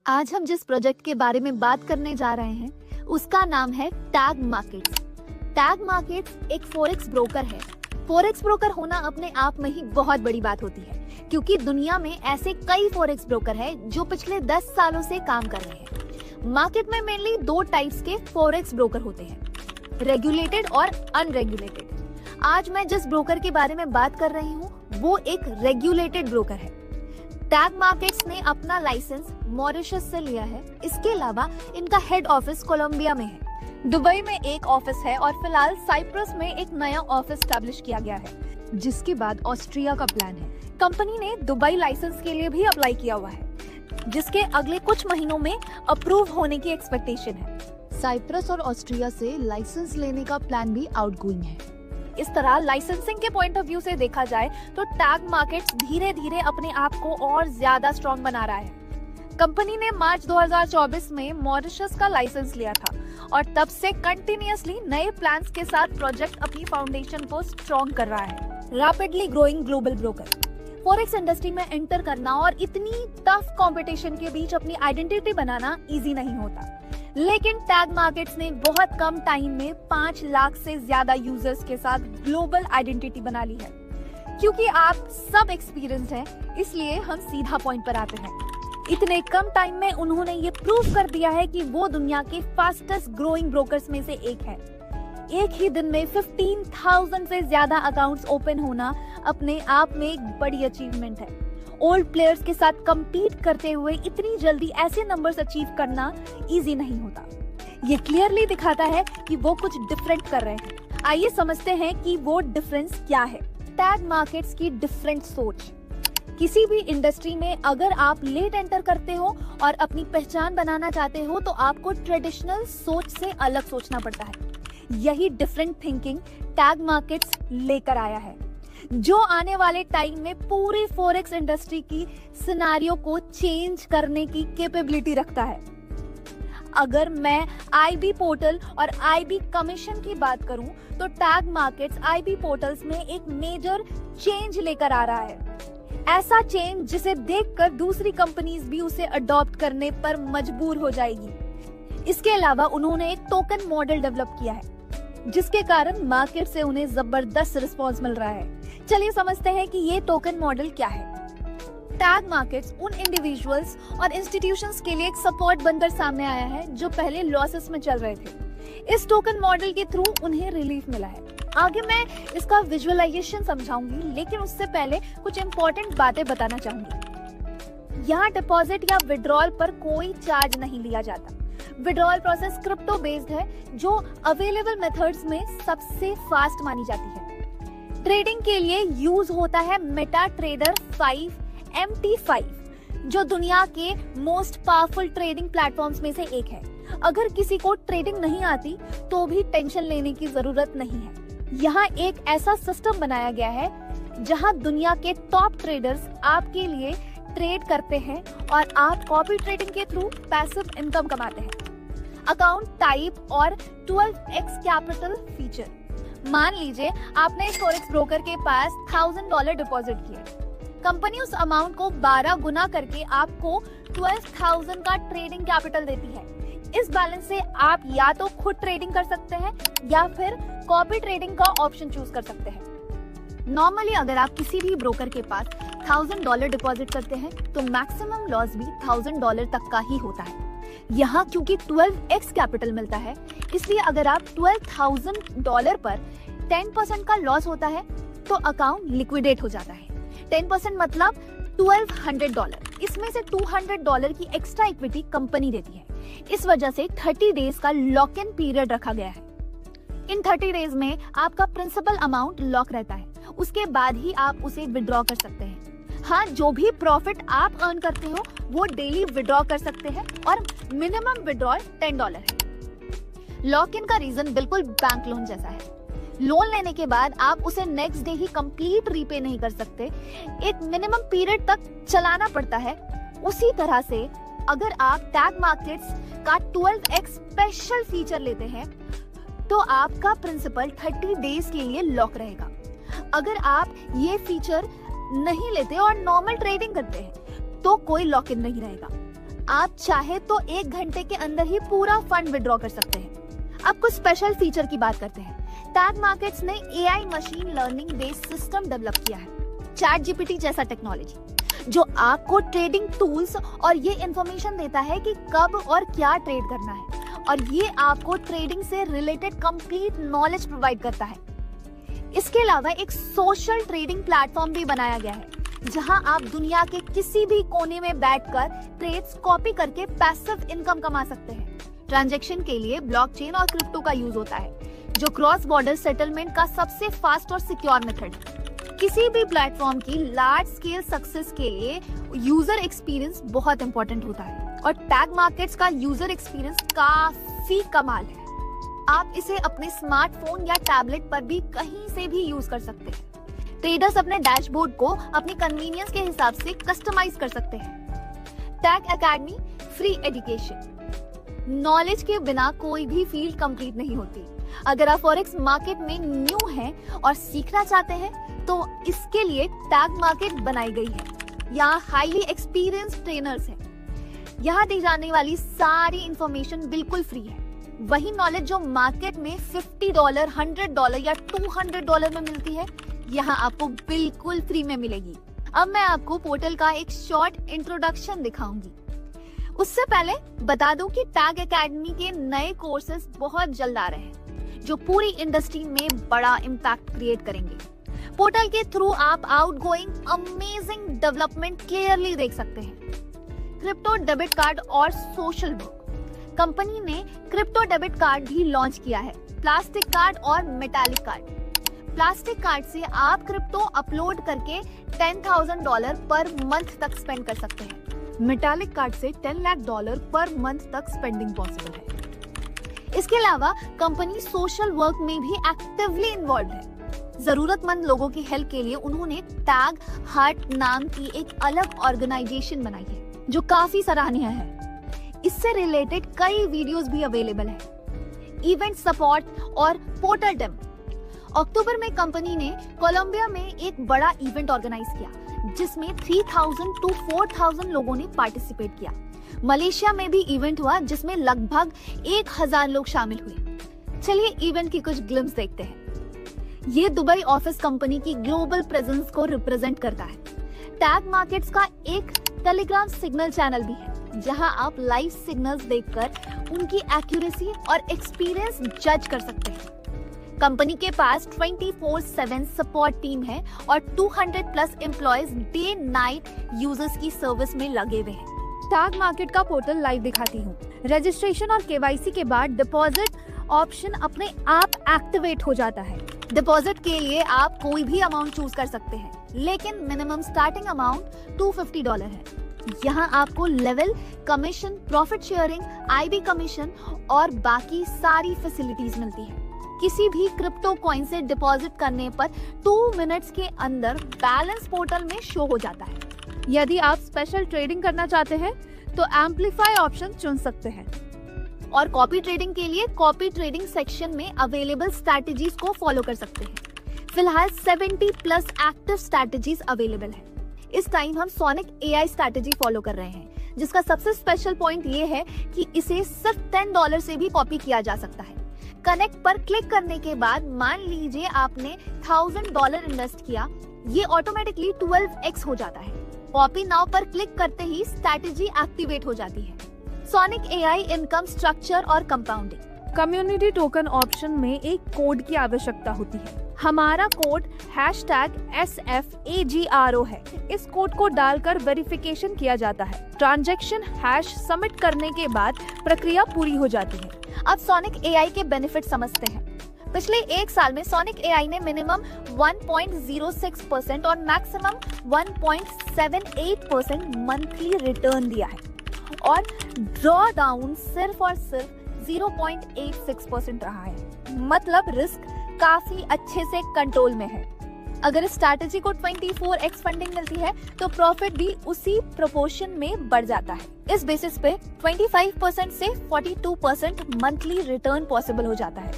आज हम जिस प्रोजेक्ट के बारे में बात करने जा रहे हैं उसका नाम है टैग मार्केट्स। टैग मार्केट्स एक फॉरेक्स ब्रोकर है। फॉरेक्स ब्रोकर होना अपने आप में ही बहुत बड़ी बात होती है, क्योंकि दुनिया में ऐसे कई फॉरेक्स ब्रोकर हैं जो पिछले 10 सालों से काम कर रहे हैं। मार्केट में मेनली 2 टाइप्स के फॉरेक्स ब्रोकर होते हैं, रेगुलेटेड और अनरेगुलेटेड। आज मैं जिस ब्रोकर के बारे में बात कर रही हूँ वो एक रेगुलेटेड ब्रोकर है। टैग मार्केट्स ने अपना लाइसेंस मॉरिशस से लिया है। इसके अलावा इनका हेड ऑफिस कोलंबिया में है, दुबई में एक ऑफिस है और फिलहाल साइप्रस में एक नया ऑफिस स्टैब्लिश किया गया है, जिसके बाद ऑस्ट्रिया का प्लान है। कंपनी ने दुबई लाइसेंस के लिए भी अप्लाई किया हुआ है, जिसके अगले कुछ महीनों में अप्रूव होने की एक्सपेक्टेशन है। साइप्रस और ऑस्ट्रिया से लाइसेंस लेने का प्लान भी आउटगोइंग है। इस तरह लाइसेंसिंग के पॉइंट ऑफ व्यू से देखा जाए तो टैग मार्केट्स धीरे धीरे अपने आप को और ज्यादा स्ट्रॉन्ग बना रहा है। कंपनी ने मार्च 2024 में मॉरिशस का लाइसेंस लिया था और तब से कंटिन्यूअसली नए प्लान्स के साथ प्रोजेक्ट अपनी फाउंडेशन को स्ट्रॉन्ग कर रहा है। Rapidly growing global broker. Forex industry में एंटर करना और इतनी टफ कंपटीशन के बीच अपनी आइडेंटिटी बनाना इजी नहीं होता, लेकिन टैग मार्केट्स ने बहुत कम टाइम में 5 लाख से ज्यादा यूजर्स के साथ ग्लोबल आइडेंटिटी बना ली है। क्योंकि आप सब एक्सपीरियंस हैं, इसलिए हम सीधा पॉइंट पर आते हैं। इतने कम टाइम में उन्होंने ये प्रूव कर दिया है कि वो दुनिया के फास्टेस्ट ग्रोइंग ब्रोकर्स में से एक है। एक ही दिन में 15,000 से ज्यादा अकाउंट्स ओपन होना अपने आप में एक बड़ी अचीवमेंट है। ओल्ड प्लेयर्स के साथ कम्पीट करते हुए इतनी जल्दी ऐसे नंबर्स अचीव करना इजी नहीं होता। ये क्लियरली दिखाता है कि वो कुछ डिफरेंट कर रहे हैं। आइए समझते हैं कि वो डिफरेंस क्या है। टैग मार्केट्स की डिफरेंट सोच। किसी भी इंडस्ट्री में अगर आप लेट एंटर करते हो और अपनी पहचान बनाना चाहते हो तो आपको ट्रेडिशनल सोच से अलग सोचना पड़ता है। यही डिफरेंट थिंकिंग टैग मार्केट्स लेकर आया है, जो आने वाले टाइम में पूरी फॉरेक्स इंडस्ट्री की सिनेरियो को चेंज करने की कैपेबिलिटी रखता है। अगर मैं आईबी पोर्टल और आईबी कमीशन की बात करूं तो टैग मार्केट्स आईबी पोर्टल्स में एक मेजर चेंज लेकर आ रहा है। ऐसा चेंज जिसे देखकर दूसरी कंपनीज भी उसे अडॉप्ट करने पर मजबूर हो जाएगी। इसके अलावा उन्होंने एक टोकन मॉडल डेवलप किया है, जिसके कारण मार्केट से उन्हें जबरदस्त रिस्पॉन्स मिल रहा है। चलिए समझते हैं कि ये टोकन मॉडल क्या है। टैग मार्केट्स उन इंडिविजुअल्स और इंस्टीट्यूशंस के लिए एक सपोर्ट बनकर सामने आया है जो पहले लॉसेस में चल रहे थे। इस टोकन मॉडल के थ्रू उन्हें रिलीफ मिला है। आगे मैं इसका विजुअलाइजेशन समझाऊंगी, लेकिन उससे पहले कुछ इंपॉर्टेंट बातें बताना चाहूंगी। यहाँ डिपॉजिट या विड्रॉल पर कोई चार्ज नहीं लिया जाता। विड्रॉल प्रोसेस क्रिप्टो बेस्ड है, जो अवेलेबल मेथड्स में सबसे फास्ट मानी जाती है। ट्रेडिंग के लिए यूज होता है मेटा ट्रेडर 5 MT5, जो दुनिया के मोस्ट पावरफुल ट्रेडिंग प्लेटफॉर्म्स में से एक है। अगर किसी को ट्रेडिंग नहीं आती तो भी टेंशन लेने की जरूरत नहीं है। यहाँ एक ऐसा सिस्टम बनाया गया है जहाँ दुनिया के टॉप ट्रेडर्स आपके लिए ट्रेड करते हैं और आप कॉपी ट्रेडिंग के थ्रू पैसिव इनकम कमाते हैं। अकाउंट टाइप और 12x कैपिटल फीचर। मान लीजिए आपने इस फॉरेक्स ब्रोकर के पास $1000 डिपॉजिट किए। कंपनी उस अमाउंट को 12 गुना करके आपको 12,000 का ट्रेडिंग कैपिटल देती है। इस बैलेंस से आप या तो खुद ट्रेडिंग कर सकते हैं या फिर कॉपी ट्रेडिंग का ऑप्शन चूज कर सकते हैं। नॉर्मली अगर आप किसी भी ब्रोकर के पास $1000 डिपॉजिट करते हैं तो मैक्सिमम लॉस भी $1000 तक का ही होता है। यहाँ क्योंकि 12x कैपिटल मिलता है, इसलिए अगर आप $12,000 पर 10% का लॉस होता है तो अकाउंट लिक्विडेट हो जाता है। 10% मतलब $1200। इसमें से $200 की एक्स्ट्रा इक्विटी कंपनी देती है। इस वजह से 30 डेज का लॉक इन पीरियड रखा गया है। इन 30 डेज में आपका प्रिंसिपल अमाउंट लॉक रहता है, उसके बाद ही आप उसे विड्रॉ कर सकते हैं। हाँ, जो भी प्रॉफिट आप अर्न करते हो वो डेली विड्रॉ कर सकते हैं और मिनिमम विड्रॉल $10 है। लॉक इन का रीजन बिल्कुल बैंक लोन जैसा है। लोन लेने के बाद आप उसे नेक्स्ट डे ही कंप्लीट रीपे नहीं कर सकते, एक मिनिमम पीरियड तक चलाना पड़ता है। उसी तरह से अगर आप टैग मार्केट्स का 12x स्पेशल फीचर लेते हैं तो आपका प्रिंसिपल 30 डेज के लिए लॉक रहेगा। अगर आप ये फीचर नहीं लेते और नॉर्मल ट्रेडिंग करते हैं तो कोई लॉक इन नहीं रहेगा। आप चाहे तो 1 घंटे के अंदर ही पूरा फंड विड्रॉ कर सकते हैं। अब कुछ स्पेशल फीचर की बात करते हैं। टैग मार्केट्स ने AI machine learning based system develop किया है, ChatGPT जैसा टेक्नोलॉजी, जो आपको ट्रेडिंग टूल्स और ये इंफॉर्मेशन देता है कि कब और क्या ट्रेड करना है, और ये आपको ट्रेडिंग से रिलेटेड कंप्लीट नॉलेज प्रोवाइड करता है। इसके अलावा एक सोशल ट्रेडिंग प्लेटफॉर्म भी बनाया गया है, जहां आप दुनिया के किसी भी कोने में बैठकर ट्रेड्स कॉपी करके पैसिव इनकम कमा सकते हैं। ट्रांजैक्शन के लिए ब्लॉकचेन और क्रिप्टो का यूज होता है, जो क्रॉस बॉर्डर सेटलमेंट का सबसे फास्ट और सिक्योर मेथड है। किसी भी प्लेटफॉर्म की लार्ज स्केल सक्सेस के लिए यूजर एक्सपीरियंस बहुत इंपॉर्टेंट होता है, और टैग मार्केट्स का यूजर एक्सपीरियंस काफी कमाल है। आप इसे अपने स्मार्टफोन या टैबलेट पर भी कहीं से भी यूज कर सकते हैं। ट्रेडर्स अपने डैशबोर्ड को अपनी कन्वीनियंस के हिसाब से कस्टमाइज कर सकते हैं। Tag academy free education. Knowledge के बिना कोई भी फील्ड कंप्लीट नहीं होती। अगर आप फॉरेक्स मार्केट में न्यू हैं और सीखना चाहते हैं, तो इसके लिए टैग मार्केट बनाई गई है। यहाँ हाईली एक्सपीरियंस्ड ट्रेनर्स हैं। यहाँ दी जाने वाली सारी इंफॉर्मेशन बिल्कुल फ्री है। वही नॉलेज जो मार्केट में $50, $100 या $200 में मिलती है, यहाँ आपको बिल्कुल फ्री में मिलेगी। अब मैं आपको पोर्टल का एक शॉर्ट इंट्रोडक्शन दिखाऊंगी। उससे पहले बता दूं कि टैग एकेडमी के नए कोर्सेज बहुत जल्द आ रहे हैं, जो पूरी इंडस्ट्री में बड़ा इम्पैक्ट क्रिएट करेंगे। पोर्टल के थ्रू आप आउटगोइंग अमेजिंग डेवलपमेंट क्लियरली देख सकते हैं। क्रिप्टो डेबिट कार्ड और सोशल वर्क। कंपनी ने क्रिप्टो डेबिट कार्ड भी लॉन्च किया है, प्लास्टिक कार्ड और मेटालिक कार्ड। प्लास्टिक कार्ड से आप क्रिप्टो अपलोड करके $10,000 पर मंथ तक स्पेंड कर सकते हैं। मेटालिक कार्ड से $10 लाख पर मंथ तक स्पेंडिंग पॉसिबल है। इसके अलावा कंपनी सोशल वर्क में भी एक्टिवली इन्वॉल्व है। जरूरतमंद लोगों की हेल्प के लिए उन्होंने टैग हार्ट नाम की एक अलग ऑर्गेनाइजेशन बनाई है, जो काफी सराहनीय है। इससे रिलेटेड कई वीडियोस भी अवेलेबल है। इवेंट सपोर्ट और पोर्टल डेमो। अक्टूबर में कंपनी ने कोलंबिया में एक बड़ा इवेंट ऑर्गेनाइज किया, जिसमें 3000 to 4000 लोगों ने पार्टिसिपेट किया। मलेशिया में भी इवेंट हुआ, जिसमें लगभग 1000 लोग शामिल हुए। चलिए इवेंट की कुछ ग्लिम्स देखते हैं। ये दुबई ऑफिस कंपनी की ग्लोबल प्रेजेंस को रिप्रेजेंट करता है। टैग मार्केट्स का एक टेलीग्राम सिग्नल चैनल भी है, जहां आप लाइव सिग्नल्स देखकर उनकी एक्यूरेसी और एक्सपीरियंस जज कर सकते हैं। कंपनी के पास 24/7 सपोर्ट टीम है और 200+ एम्प्लॉयज डे नाइट यूजर्स की सर्विस में लगे हुए हैं। टैग मार्केट का पोर्टल लाइव दिखाती हूँ। रजिस्ट्रेशन और KYC के बाद डिपॉजिट ऑप्शन अपने आप एक्टिवेट हो जाता है। डिपॉजिट के लिए आप कोई भी अमाउंट चूज कर सकते हैं, लेकिन मिनिमम स्टार्टिंग अमाउंट $250 है। यहाँ आपको level, commission, profit sharing, IB commission और बाकी सारी फैसिलिटीज मिलती है। किसी भी क्रिप्टो कॉइन से डिपॉजिट करने पर 2 मिनट्स के अंदर बैलेंस पोर्टल में शो हो जाता है। यदि आप स्पेशल ट्रेडिंग करना चाहते हैं, तो एम्पलीफाई ऑप्शन चुन सकते हैं। और कॉपी ट्रेडिंग के लिए कॉपी ट्रेडिंग सेक्शन में अवेलेबल स्ट्रैटेजीज को फॉलो कर सकते हैं। फिलहाल 70+ एक्टिव स्ट्रैटेजीज अवेलेबल है। इस टाइम हम सोनिक AI स्ट्रैटेजी फॉलो कर रहे हैं, जिसका सबसे स्पेशल पॉइंट ये है कि इसे सिर्फ $10 से भी कॉपी किया जा सकता है। कनेक्ट पर क्लिक करने के बाद मान लीजिए आपने $1000 इन्वेस्ट किया, ये ऑटोमेटिकली 12x हो जाता है। कॉपी नाउ पर क्लिक करते ही स्ट्रैटेजी एक्टिवेट हो जाती है। सोनिक AI इनकम स्ट्रक्चर और कंपाउंडिंग। कम्युनिटी टोकन ऑप्शन में एक कोड की आवश्यकता होती है। हमारा कोड #SFAGRO है। इस कोड को डालकर वेरिफिकेशन किया जाता है। ट्रांजैक्शन हैश सबमिट करने के बाद प्रक्रिया पूरी हो जाती है। अब सोनिक AI के बेनिफिट समझते हैं। पिछले 1 साल में सोनिक AI ने मिनिमम 1.06% और मैक्सिमम 1.78% मंथली रिटर्न दिया है, और ड्रॉ डाउन सिर्फ और सिर्फ 0.86% रहा है। मतलब रिस्क काफी अच्छे से कंट्रोल में है। अगर इस स्ट्रैटेजी को 24x फंडिंग मिलती है, तो प्रॉफिट भी उसी प्रोपोर्शन में बढ़ जाता है। इस बेसिस पे 25% से 42% मंथली रिटर्न पॉसिबल हो जाता है।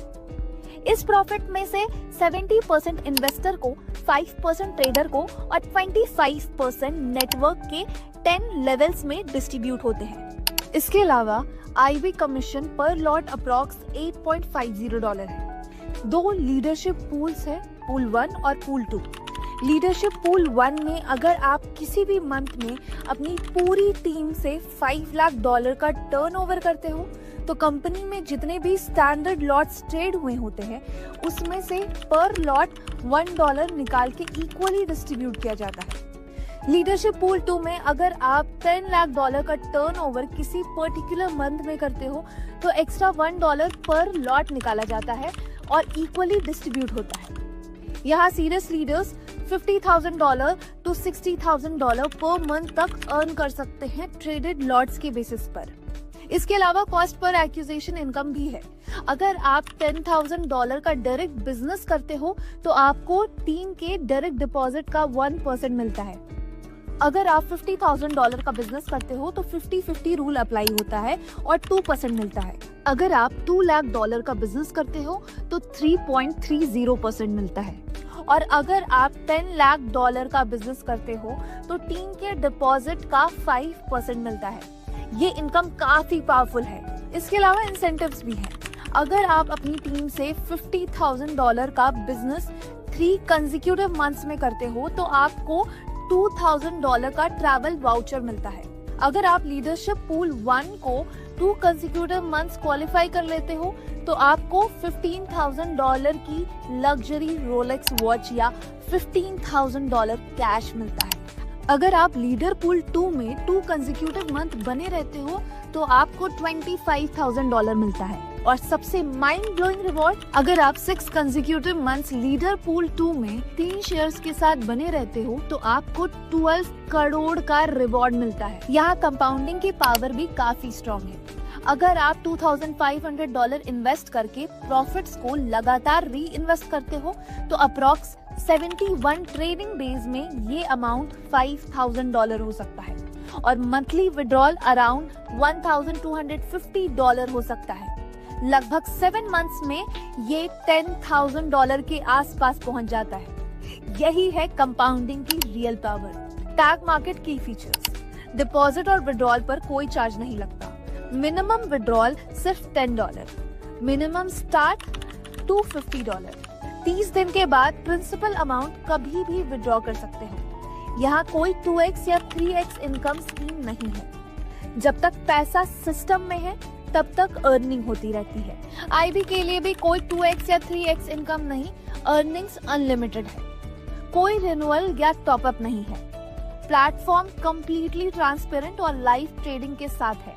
इस प्रॉफिट में से 70% इन्वेस्टर को, 5% ट्रेडर को और 25% नेटवर्क के 10 लेवल्स में डिस्ट्रीब्यूट होते हैं। इसके अलावा आईबी कमीशन पर लॉट अप्रॉक्स $8.50 है। 2 लीडरशिप पूल्स है, पूल 1 और पूल 2। लीडरशिप पूल 1 में अगर आप किसी भी मंथ में अपनी पूरी टीम से $5 लाख का टर्नओवर करते हो तो कंपनी में जितने भी स्टैंडर्ड लॉट्स ट्रेड हुए होते हैं उसमें से पर लॉट $1 निकाल के इक्वली डिस्ट्रीब्यूट किया जाता है। लीडरशिप पूल 2 में अगर आप $10 लाख का टर्नओवर किसी पर्टिकुलर मंथ में करते हो तो एक्स्ट्रा $1 पर लॉट निकाला जाता है और इक्वली डिस्ट्रीब्यूट होता है। यहाँ serious leaders $50,000 to $60,000 per month तक अर्न कर सकते हैं ट्रेडेड लॉट्स के बेसिस पर। इसके अलावा कॉस्ट पर एक्विजिशन इनकम भी है। अगर आप $10,000 का डायरेक्ट बिजनेस करते हो तो आपको टीम के डायरेक्ट डिपॉजिट का 1% मिलता है। अगर आप $50,000 का बिजनेस करते हो तो 50-50 रूल अप्लाई होता है और 2% मिलता है। अगर आप $2 लाख का बिजनेस करते हो तो 3.30% मिलता है। और अगर आप $10 लाख का बिजनेस करते हो तो टीम के डिपॉजिट का 5% मिलता है। ये इनकम काफी पावरफुल है। इसके अलावा इंसेंटिव्स भी हैं। अगर आप अपनी टीम से $50,000 का बिजनेस 3 कंसेक्यूटिव मंथ्स में करते हो तो आपको $2,000 का ट्रैवल वाउचर मिलता है। अगर आप लीडरशिप पूल 1 को 2 कंसेक्यूटिव मंथ्स क्वालिफाई कर लेते हो तो आपको $15,000 की लग्जरी रोलेक्स वॉच या $15,000 कैश मिलता है। अगर आप लीडर पूल 2 में 2 कंसेक्यूटिव मंथ बने रहते हो तो आपको $25,000 मिलता है। और सबसे माइंड ब्लोइंग रिवॉर्ड, अगर आप 6 कंसेक्यूटिव मंथ्स लीडर पूल 2 में 3 शेयर्स के साथ बने रहते हो तो आपको 12 करोड़ का रिवॉर्ड मिलता है। यहाँ कंपाउंडिंग की पावर भी काफी स्ट्रॉन्ग है। अगर आप $2,500 इन्वेस्ट करके प्रॉफिट्स को लगातार री इन्वेस्ट करते हो तो अप्रॉक्स 71 ट्रेडिंग डेज में ये अमाउंट $5,000 हो सकता है और मंथली विड्रॉल अराउंड $1,250 हो सकता है। लगभग 7 मंथ्स में ये $10,000 के आसपास पहुंच जाता है। यही है कंपाउंडिंग की रियल पावर। टैग मार्केट की फीचर्स, डिपॉजिट और विड्रॉल पर कोई चार्ज नहीं लगता। मिनिमम विड्रॉल सिर्फ $10, मिनिमम स्टार्ट $250। 30 दिन के बाद प्रिंसिपल अमाउंट कभी भी विड्रॉ कर सकते हो। यहाँ कोई 2x या 3x इनकम स्कीम नहीं है। जब तक पैसा सिस्टम में है तब तक अर्निंग होती रहती है। आईबी के लिए भी कोई 2x या 3x इनकम नहीं, अर्निंग्स अनलिमिटेड है। कोई रिन्यूअल या टॉपअप नहीं है। प्लेटफॉर्म कंप्लीटली ट्रांसपेरेंट और लाइव ट्रेडिंग के साथ है।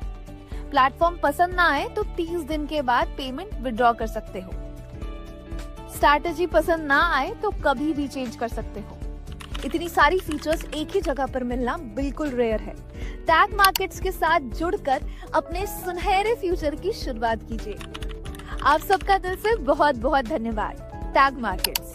प्लेटफॉर्म पसंद ना आए तो 30 दिन के बाद पेमेंट विड्रॉ कर सकते हो। स्ट्रैटेजी पसंद ना आए तो कभी भी चेंज कर सकते हो। इतनी सारी फीचर्स एक ही जगह पर मिलना बिल्कुल रेयर है। टैग मार्केट्स के साथ जुड़कर अपने सुनहरे फ्यूचर की शुरुआत कीजिए। आप सबका दिल से बहुत बहुत धन्यवाद। Tag markets.